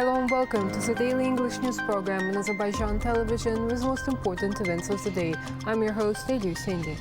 Hello and welcome to the daily English news program on Azərbaycan Televiziya with most important events of the day. I'm your host, Eylül Sendi.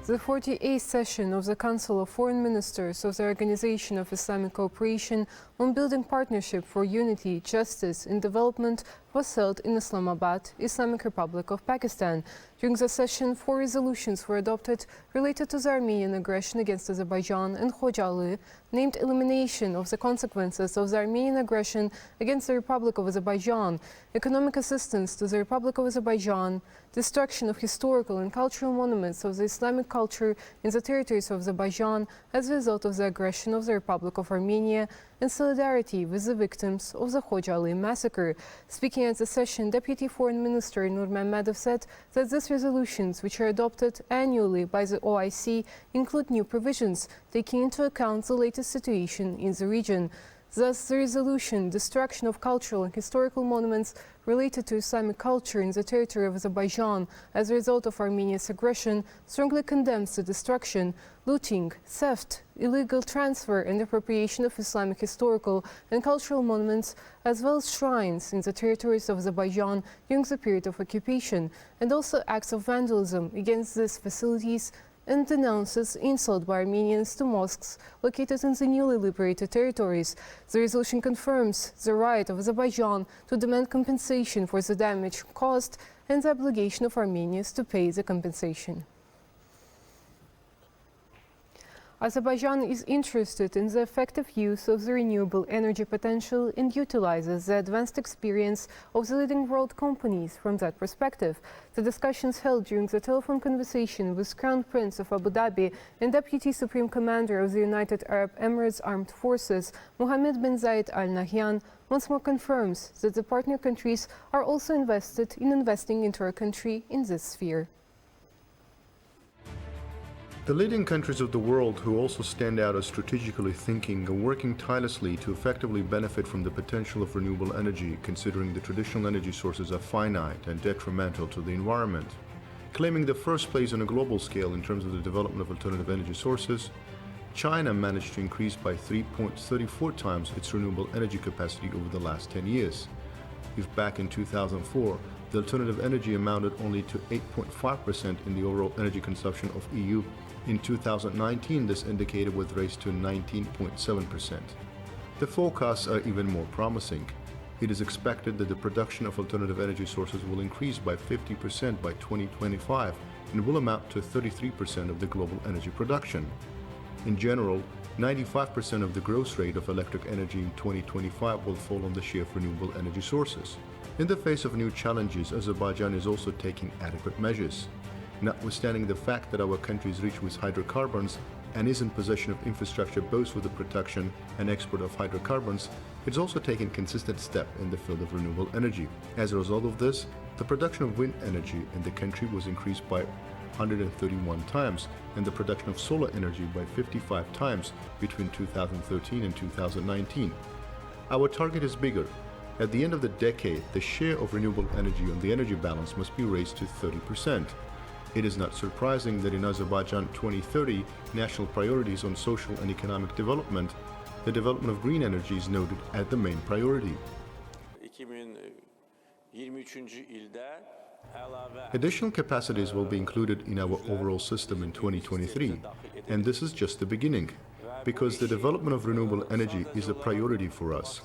The 48th session of the Council of Foreign Ministers of the Organization of Islamic Cooperation on Building Partnership for Unity, Justice and Development was held in Islamabad, Islamic Republic of Pakistan. During the session, 4 resolutions were adopted related to the Armenian aggression against Azerbaijan and Khojalı, named elimination of the consequences of the Armenian aggression against the Republic of Azerbaijan, economic assistance to the Republic of Azerbaijan, destruction of historical and cultural monuments of the Islamic culture in the territories of Azerbaijan as a result of the aggression of the Republic of Armenia, and solidarity with the victims of the Khojalı massacre. Speaking at the session, Deputy Foreign Minister Rövşən Məmmədov said that these resolutions, which are adopted annually by the OIC, include new provisions, taking into account the latest situation in the region. Thus, the resolution, destruction of cultural and historical monuments related to Islamic culture in the territory of Azerbaijan as a result of Armenia's aggression, strongly condemns the destruction, looting, theft, illegal transfer and appropriation of Islamic historical and cultural monuments, as well as shrines in the territories of Azerbaijan during the period of occupation, and also acts of vandalism against these facilities, and denounces insult by Armenians to mosques located in the newly liberated territories. The resolution confirms the right of Azerbaijan to demand compensation for the damage caused and the obligation of Armenians to pay the compensation. Azerbaijan is interested in the effective use of the renewable energy potential and utilizes the advanced experience of the leading world companies from that perspective. The discussions held during the telephone conversation with Crown Prince of Abu Dhabi and Deputy Supreme Commander of the United Arab Emirates Armed Forces, Mohammed bin Zayed Al Nahyan, once more confirms that the partner countries are also invested in investing into our country in this sphere. The leading countries of the world who also stand out as strategically thinking are working tirelessly to effectively benefit from the potential of renewable energy, considering the traditional energy sources are finite and detrimental to the environment. Claiming the first place on a global scale in terms of the development of alternative energy sources, China managed to increase by 3.34 times its renewable energy capacity over the last 10 years. If back in 2004, the alternative energy amounted only to 8.5% in the overall energy consumption of EU, in 2019 this indicator was raised to 19.7%. The forecasts are even more promising. It is expected that the production of alternative energy sources will increase by 50% by 2025 and will amount to 33% of the global energy production. In general, 95% of the gross rate of electric energy in 2025 will fall on the share of renewable energy sources. In the face of new challenges, Azerbaijan is also taking adequate measures. Notwithstanding the fact that our country is rich with hydrocarbons and is in possession of infrastructure both for the production and export of hydrocarbons, it's also taken consistent steps in the field of renewable energy. As a result of this, the production of wind energy in the country was increased by 131 times and the production of solar energy by 55 times between 2013 and 2019. Our target is bigger. At the end of the decade, the share of renewable energy on the energy balance must be raised to 30%. It is not surprising that in Azerbaijan 2030 national priorities on social and economic development, the development of green energy is noted as the main priority. Additional capacities will be included in our overall system in 2023, and this is just the beginning, because the development of renewable energy is a priority for us.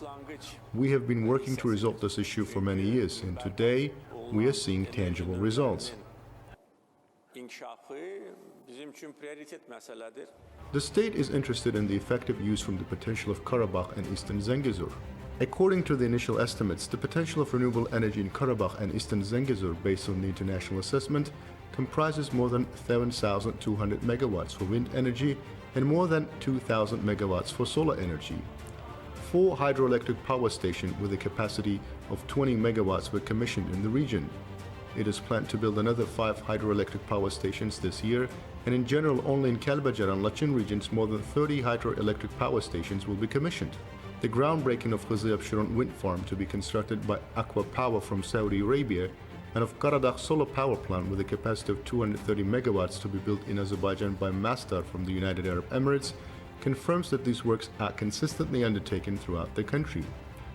We have been working to resolve this issue for many years, and today we are seeing tangible results. The state is interested in the effective use from the potential of Karabakh and Eastern Zengezur. According to the initial estimates, the potential of renewable energy in Karabakh and Eastern Zengezur, based on the international assessment, comprises more than 7,200 megawatts for wind energy and more than 2,000 megawatts for solar energy. 4 hydroelectric power stations with a capacity of 20 megawatts were commissioned in the region. It is planned to build another 5 hydroelectric power stations this year, and in general only in Kəlbəcər and Laçın regions more than 30 hydroelectric power stations will be commissioned. The groundbreaking of Qızıl wind farm to be constructed by Aqua Power from Saudi Arabia and of Qaradağ solar power plant with a capacity of 230 megawatts to be built in Azerbaijan by Masdar from the United Arab Emirates confirms that these works are consistently undertaken throughout the country.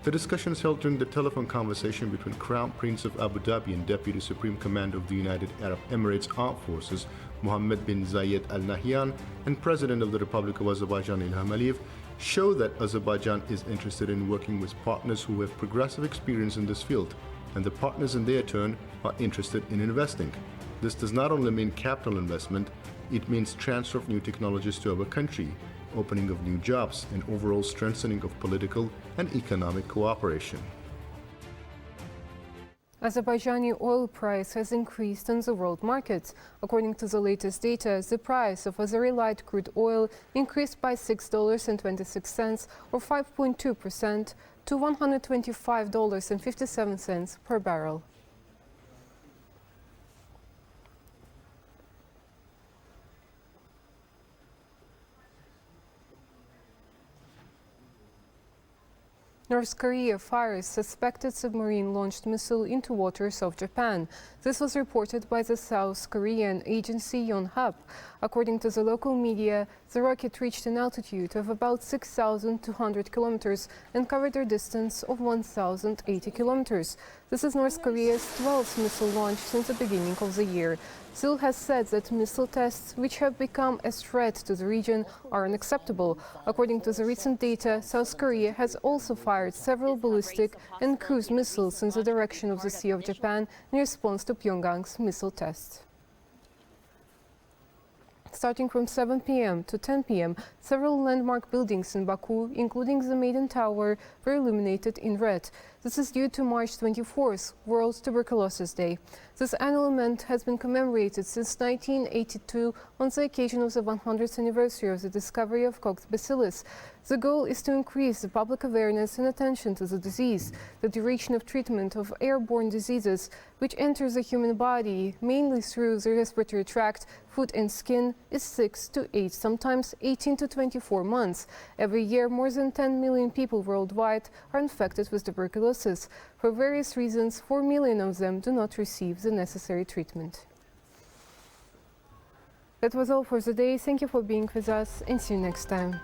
The discussions held during the telephone conversation between Crown Prince of Abu Dhabi and Deputy Supreme Commander of the United Arab Emirates Armed Forces, Mohammed bin Zayed Al Nahyan, and President of the Republic of Azerbaijan, Ilham, show that Azerbaijan is interested in working with partners who have progressive experience in this field, and the partners in their turn are interested in investing. This does not only mean capital investment, it means transfer of new technologies to our country, opening of new jobs, and overall strengthening of political and economic cooperation. Azerbaijani oil price has increased on the world market. According to the latest data, the price of Azeri light crude oil increased by $6.26 or 5.2% to $125.57 per barrel. North Korea fires suspected submarine-launched missile into waters of Japan. This was reported by the South Korean agency Yonhap. According to the local media, the rocket reached an altitude of about 6,200 kilometers and covered a distance of 1,080 kilometers. This is North Korea's 12th missile launch since the beginning of the year. Seoul has said that missile tests, which have become a threat to the region, are unacceptable. According to the recent data, South Korea has also fired several ballistic and cruise missiles in the direction of the Sea of Japan in response to Pyongyang's missile tests. Starting from 7 p.m. to 10 p.m., several landmark buildings in Baku, including the Maiden Tower, were illuminated in red. This is due to March 24th, World Tuberculosis Day. This annual event has been commemorated since 1982 on the occasion of the 100th anniversary of the discovery of Koch bacillus. The goal is to increase the public awareness and attention to the disease. The duration of treatment of airborne diseases, which enters the human body mainly through the respiratory tract, food and skin, is 6 to 8, sometimes 18 to 24 months. Every year, more than 10 million people worldwide are infected with tuberculosis. For various reasons, 4 million of them do not receive the necessary treatment. That was all for the day. Thank you for being with us and see you next time.